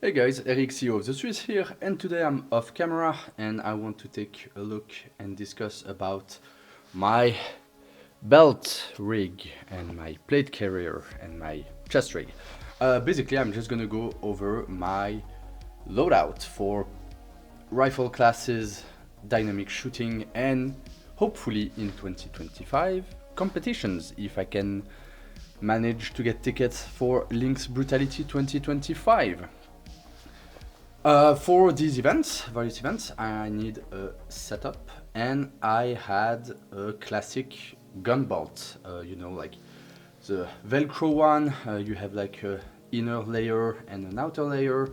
Hey guys, Eric, CEO of the Swiss here, and today I'm off camera and I want to take a look and discuss about my belt rig and my plate carrier and my chest rig. Basically, I'm just gonna go over my loadout for rifle classes, dynamic shooting, and hopefully in 2025 competitions if I can manage to get tickets for Link's Brutality 2025. For these events, various events, I need a setup, and I had a classic gun belt, like the Velcro one. You have like a inner layer and an outer layer,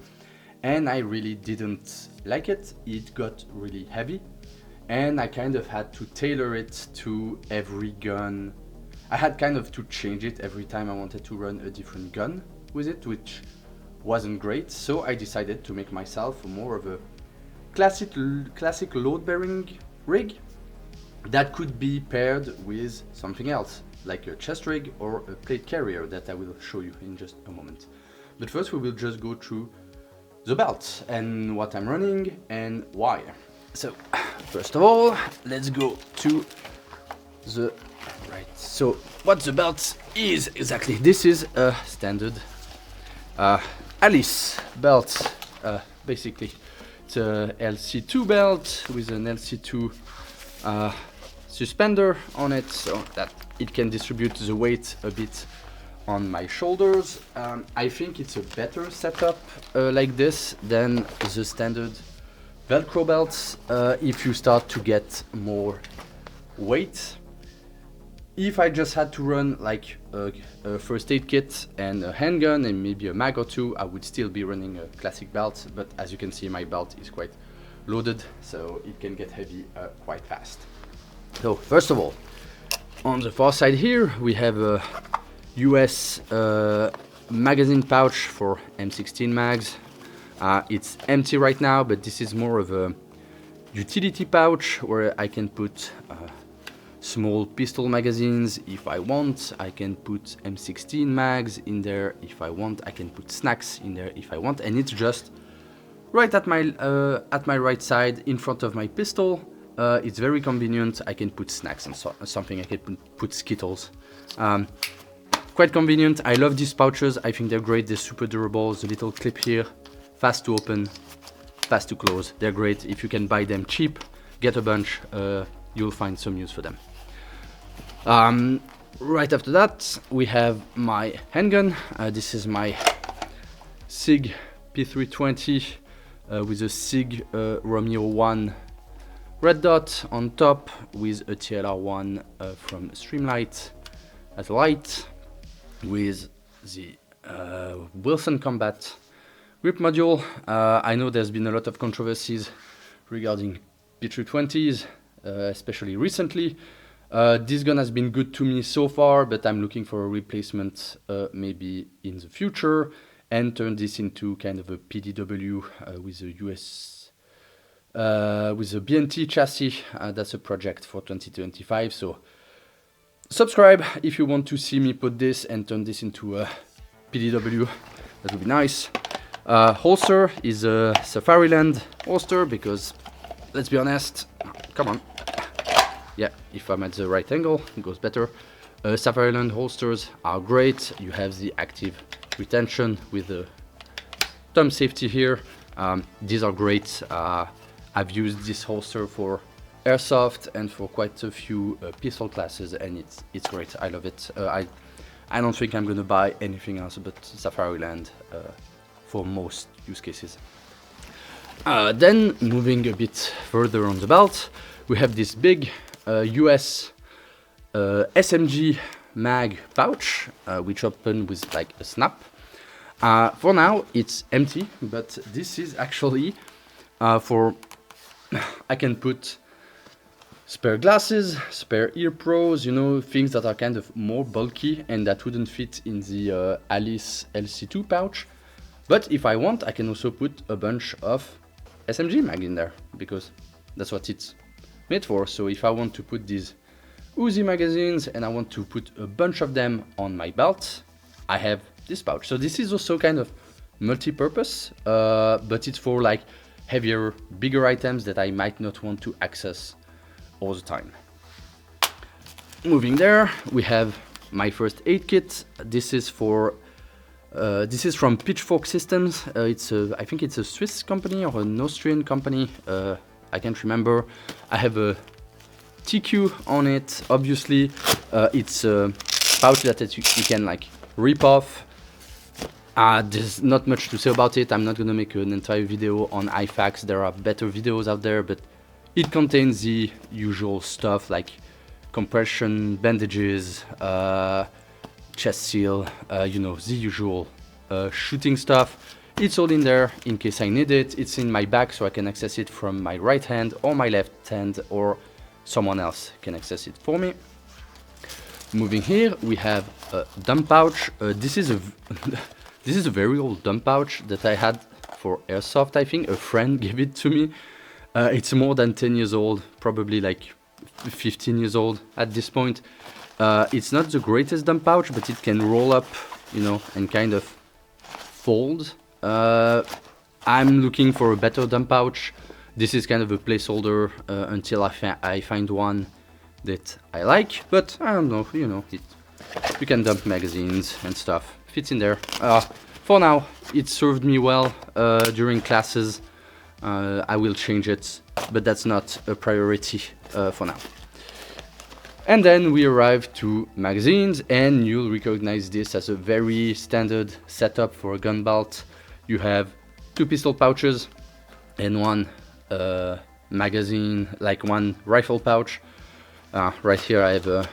and I really didn't like it. It got really heavy, and I kind of had to tailor it to every gun. I had kind of to change it every time I wanted to run a different gun with it, which wasn't great. So I decided to make myself more of a classic load-bearing rig that could be paired with something else, like a chest rig or a plate carrier that I will show you in just a moment. But first we will just go through the belt and what I'm running and why. So first of all, let's go to the right. So what the belt is exactly. This is a standard Alice belt, basically. It's a LC2 belt with an LC2 suspender on it, so that it can distribute the weight a bit on my shoulders. I think it's a better setup like this than the standard Velcro belts if you start to get more weight. If I just had to run like a first aid kit and a handgun and maybe a mag or two, I would still be running a classic belt, but as you can see, my belt is quite loaded, so it can get heavy quite fast. So first of all, on the far side here, we have a US magazine pouch for M16 mags. It's empty right now, but this is more of a utility pouch where I can put small pistol magazines if I want. I can put M16 mags in there if I want. I can put snacks in there if I want, and it's just right at my right side in front of my pistol. It's very convenient. I can put snacks and something. I can put Skittles. Quite convenient. I love these pouches. I think they're great. They're super durable. The little clip here, fast to open, fast to close. They're great. If you can buy them cheap, get a bunch. You'll find some use for them. Right after that, we have my handgun. This is my SIG P320 with a SIG Romeo 1 red dot on top with a TLR1 from Streamlight as a light, with the Wilson Combat grip module. I know there's been a lot of controversies regarding P320s, especially recently. This gun has been good to me so far, but I'm looking for a replacement maybe in the future, and turn this into kind of a PDW with a US with a BNT chassis. That's a project for 2025, so subscribe if you want to see me put this and turn this into a PDW. That would be nice. Holster is a Safariland holster because, let's be honest, come on. Yeah, if I'm at the right angle, it goes better. Safariland holsters are great. You have the active retention with the thumb safety here. These are great. I've used this holster for airsoft and for quite a few pistol classes, and it's great. I love it. I don't think I'm gonna buy anything else but Safariland for most use cases. Then moving a bit further on the belt, we have this big US SMG mag pouch, which open with like a snap. For now it's empty, but this is actually for I can put spare glasses, spare ear pros, things that are kind of more bulky and that wouldn't fit in the Alice LC2 pouch. But if I want, I can also put a bunch of SMG mag in there, because that's what it's made for. So if I want to put these UZI magazines and I want to put a bunch of them on my belt, I have this pouch. So this is also kind of multi-purpose, but it's for like heavier, bigger items that I might not want to access all the time. Moving there, we have my first aid kit. This is for this is from Pitchfork Systems. I think it's a Swiss company or an Austrian company. I can't remember. I have a TQ on it. Obviously, it's a pouch that you can like rip off. There's not much to say about it. I'm not gonna make an entire video on IFAKs. There are better videos out there, but it contains the usual stuff like compression bandages, chest seal, you know, the usual shooting stuff. It's all in there in case I need it. It's in my bag so I can access it from my right hand or my left hand, or someone else can access it for me. Moving here, we have a dump pouch. This is a this is a very old dump pouch that I had for airsoft. I think a friend gave it to me. It's more than 10 years old, probably like 15 years old at this point. It's not the greatest dump pouch, but it can roll up, you know, and kind of fold. I'm looking for a better dump pouch. This is kind of a placeholder until I find one that I like, but I don't know, you know, you can dump magazines and stuff. Fits in there. For now, it served me well during classes. I will change it, but that's not a priority for now. And then we arrive to magazines, and you'll recognize this as a very standard setup for a gun belt. You have 2 pistol pouches and 1 magazine, like 1 rifle pouch. Right here I have a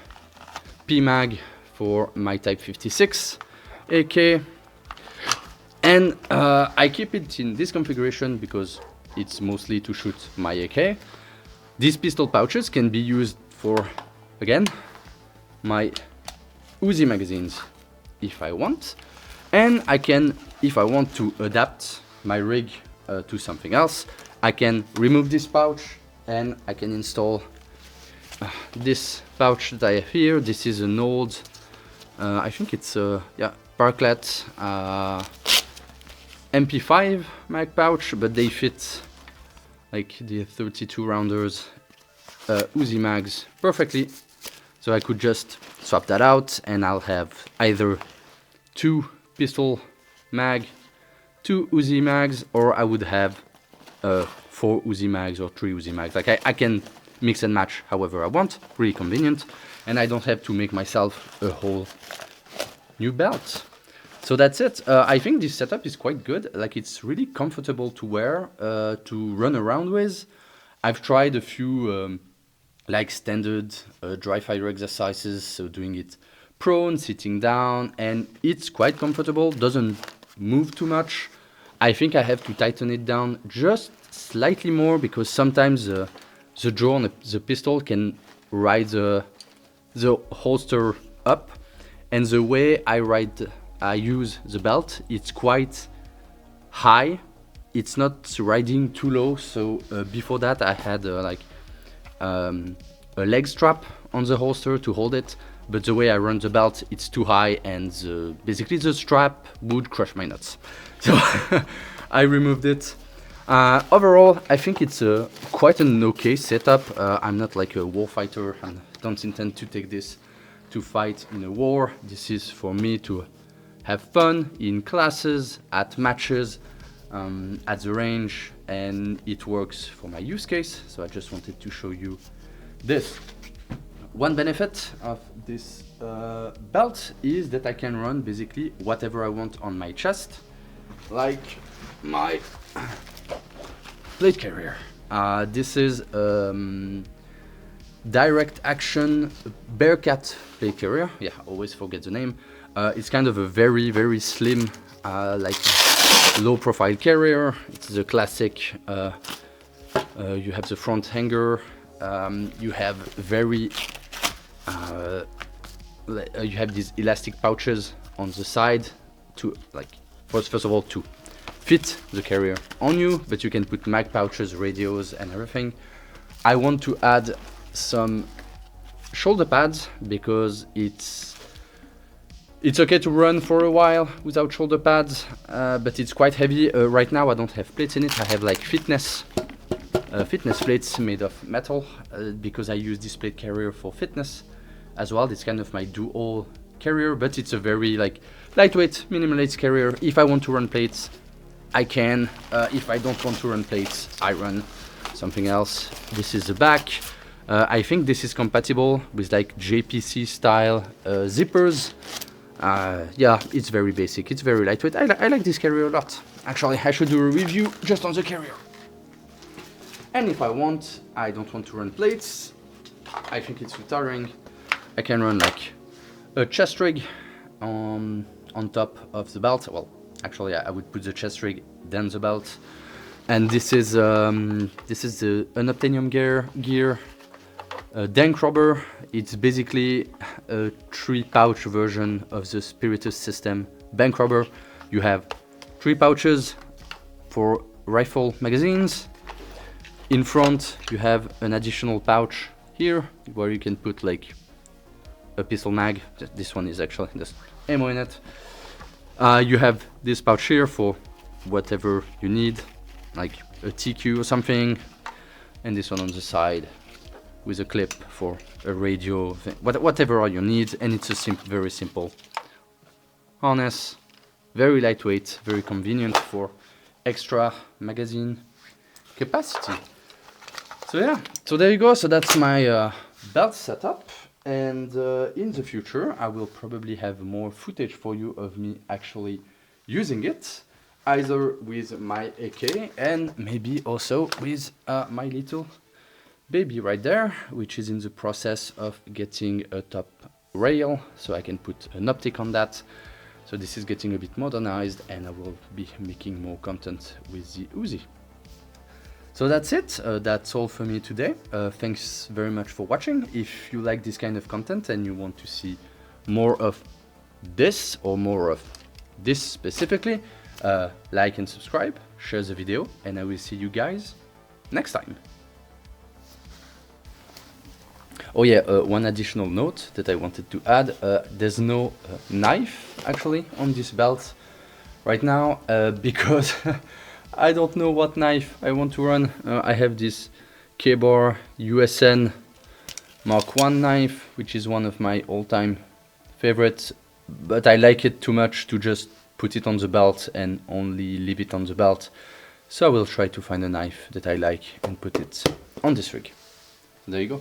P-mag for my Type 56 AK, and I keep it in this configuration because it's mostly to shoot my AK. These pistol pouches can be used for, again, my UZI magazines if I want, and I can, if I want to adapt my rig to something else, I can remove this pouch and I can install this pouch that I have here. This is an old, I think it's a Parklet MP5 mag pouch, but they fit like the 32 rounders UZI mags perfectly. So I could just swap that out and I'll have either 2 pistol mag, 2 UZI mags, or I would have 4 UZI mags or 3 UZI mags. Like I can mix and match however I want, really convenient, and I don't have to make myself a whole new belt. So that's it. I think this setup is quite good. Like, it's really comfortable to wear, to run around with. I've tried a few like standard dry fire exercises, so doing it prone, sitting down, and it's quite comfortable, doesn't move too much. I think I have to tighten it down just slightly more because sometimes the draw on the pistol can ride the holster up, and the way I use the belt, it's quite high. It's not riding too low. So before that, I had a leg strap on the holster to hold it, but the way I run the belt, it's too high, and basically the strap would crush my nuts. So I removed it. Overall, I think it's quite an okay setup. I'm not like a war fighter. I don't intend to take this to fight in a war. This is for me to have fun in classes, at matches, at the range, and it works for my use case. So I just wanted to show you this. One benefit of this belt is that I can run basically whatever I want on my chest, like my plate carrier. This is direct action Bearcat plate carrier. Yeah, I always forget the name. It's kind of a very, very slim, like low profile carrier. It's the classic, you have the front hanger, you have very, you have these elastic pouches on the side to, like, first of all, to fit the carrier on you, but you can put mag pouches, radios, and everything. I want to add some shoulder pads because it's It's okay to run for a while without shoulder pads, but it's quite heavy. Right now I don't have plates in it. I have like fitness plates made of metal, because I use this plate carrier for fitness as well. It's kind of my dual carrier, but it's a very like lightweight, minimalist carrier. If I want to run plates, I can. If I don't want to run plates, I run something else. This is the back. I think this is compatible with like JPC style zippers. Yeah, it's very basic, it's very lightweight. I like this carrier a lot. Actually, I should do a review just on the carrier. And if I want, I don't want to run plates, I think it's too tiring, I can run like a chest rig on top of the belt. Well, actually I would put the chest rig then the belt. And this is the unobtainium gear dank rubber. It's basically a 3-pouch version of the Spiritus system bank rubber. You have 3 pouches for rifle magazines. In front you have an additional pouch here where you can put like a pistol mag. This one is actually just ammo in it. You have this pouch here for whatever you need, like a TQ or something, and this one on the side with a clip for a radio, whatever you need. And it's a very simple harness, very lightweight, very convenient for extra magazine capacity. So yeah, so there you go. So that's my belt setup, and in the future I will probably have more footage for you of me actually using it, either with my AK and maybe also with my little baby right there, which is in the process of getting a top rail, so I can put an optic on that. So this is getting a bit modernized, and I will be making more content with the UZI. So that's it, that's all for me today. Thanks very much for watching. If you like this kind of content and you want to see more of this or more of this specifically, like and subscribe, share the video, and I will see you guys next time. Oh yeah, one additional note that I wanted to add, there's no knife actually on this belt right now, because I don't know what knife I want to run. I have this K-Bar USN Mark 1 knife, which is one of my all-time favorites, but I like it too much to just put it on the belt and only leave it on the belt. So I will try to find a knife that I like and put it on this rig. There you go.